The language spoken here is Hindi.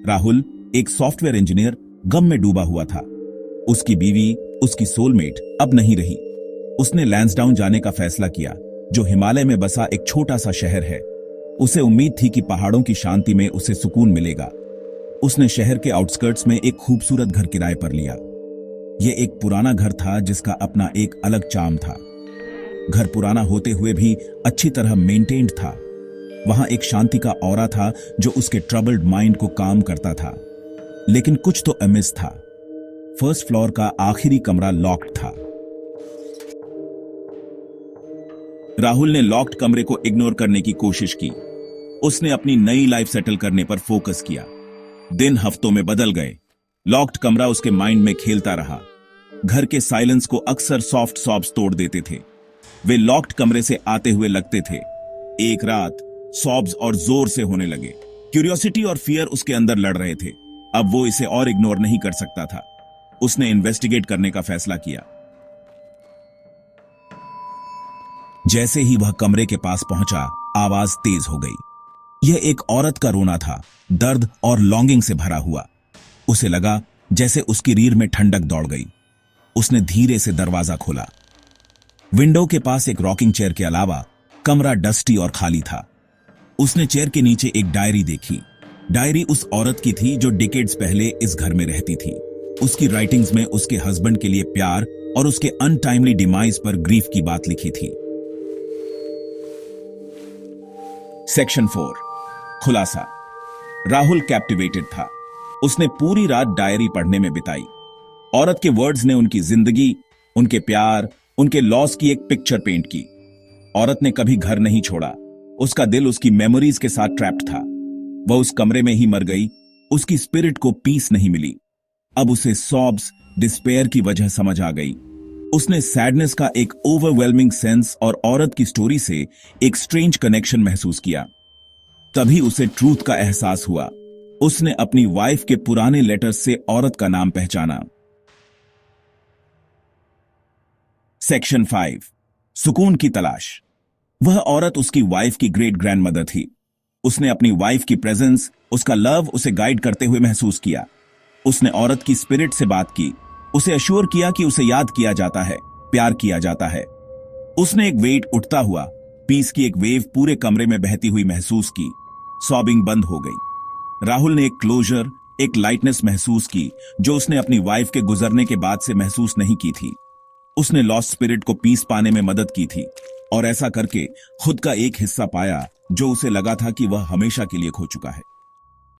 राहुल, एक सॉफ्टवेयर इंजीनियर, गम में डूबा हुआ था। उसकी बीवी, उसकी सोलमेट अब नहीं रही। उसने लैंसडाउन जाने का फैसला किया, जो हिमालय में बसा एक छोटा सा शहर है। उसे उम्मीद थी कि पहाड़ों की शांति में उसे सुकून मिलेगा। उसने शहर के आउटस्कर्ट्स में एक खूबसूरत घर किराए पर लिया। यह एक पुराना घर था जिसका अपना एक अलग चार्म था। घर पुराना होते हुए भी अच्छी तरह मेंटेन्ड था। वहां एक शांति का ऑरा था जो उसके ट्रबल्ड माइंड को काम करता था। लेकिन कुछ तो अमिस था। फर्स्ट फ्लोर का आखिरी कमरा लॉक्ड था। राहुल ने लॉक्ड कमरे को इग्नोर करने की कोशिश की। उसने अपनी नई लाइफ सेटल करने पर फोकस किया। दिन हफ्तों में बदल गए। लॉक्ड कमरा उसके माइंड में खेलता रहा। घर के साइलेंस को अक्सर सॉफ्ट सॉब्स तोड़ देते थे। वे लॉक्ड कमरे से आते हुए लगते थे। एक रात सॉब्स और जोर से होने लगे। क्यूरियोसिटी और फियर उसके अंदर लड़ रहे थे। अब वो इसे और इग्नोर नहीं कर सकता था। उसने इन्वेस्टिगेट करने का फैसला किया। जैसे ही वह कमरे के पास पहुंचा, आवाज तेज हो गई। यह एक औरत का रोना था, दर्द और लॉन्गिंग से भरा हुआ। उसे लगा जैसे उसकी रीढ़ में ठंडक दौड़ गई। उसने धीरे से दरवाजा खोला। विंडो के पास एक रॉकिंग चेयर के अलावा कमरा डस्टी और खाली था। उसने चेयर के नीचे एक डायरी देखी। डायरी उस औरत की थी जो डिकेड्स पहले इस घर में रहती थी। उसकी राइटिंग्स में उसके हस्बैंड के लिए प्यार और उसके अनटाइमली डिमाइज पर ग्रीफ की बात लिखी थी। सेक्शन 4, खुलासा। राहुल कैप्टिवेटेड था। उसने पूरी रात डायरी पढ़ने में बिताई। औरत के वर्ड्स ने उनकी जिंदगी, उनके प्यार, उनके लॉस की एक पिक्चर पेंट की। औरत ने कभी घर नहीं छोड़ा। उसका दिल उसकी मेमोरीज के साथ ट्रैप्ड था। वह उस कमरे में ही मर गई। उसकी स्पिरिट को पीस नहीं मिली। अब उसे सॉब्स, डिस्पेयर की वजह समझ आ गई। उसने सैडनेस का एक ओवरवेलमिंग सेंस और औरत की स्टोरी से एक स्ट्रेंज कनेक्शन महसूस किया। तभी उसे ट्रूथ का एहसास हुआ। उसने अपनी वाइफ के पुराने लेटर्स से औरत का नाम पहचाना। सेक्शन 5, सुकून की तलाश। वह औरत उसकी वाइफ की ग्रेट ग्रैंडमदर थी। उसने अपनी वाइफ की प्रेजेंस, उसका लव उसे गाइड करते हुए महसूस किया। उसने औरत की स्पिरिट से बात की, उसे अश्योर किया कि उसे याद किया जाता है, प्यार किया जाता है। उसने एक वेट उठता हुआ, पीस की एक वेव पूरे कमरे में बहती हुई महसूस की। सॉबिंग बंद हो गई। राहुल ने एक क्लोजर, एक लाइटनेस महसूस की जो उसने अपनी वाइफ के गुजरने के बाद से महसूस नहीं की थी। उसने लॉस्ट स्पिरिट को पीस पाने में मदद की थी और ऐसा करके खुद का एक हिस्सा पाया जो उसे लगा था कि वह हमेशा के लिए खो चुका है।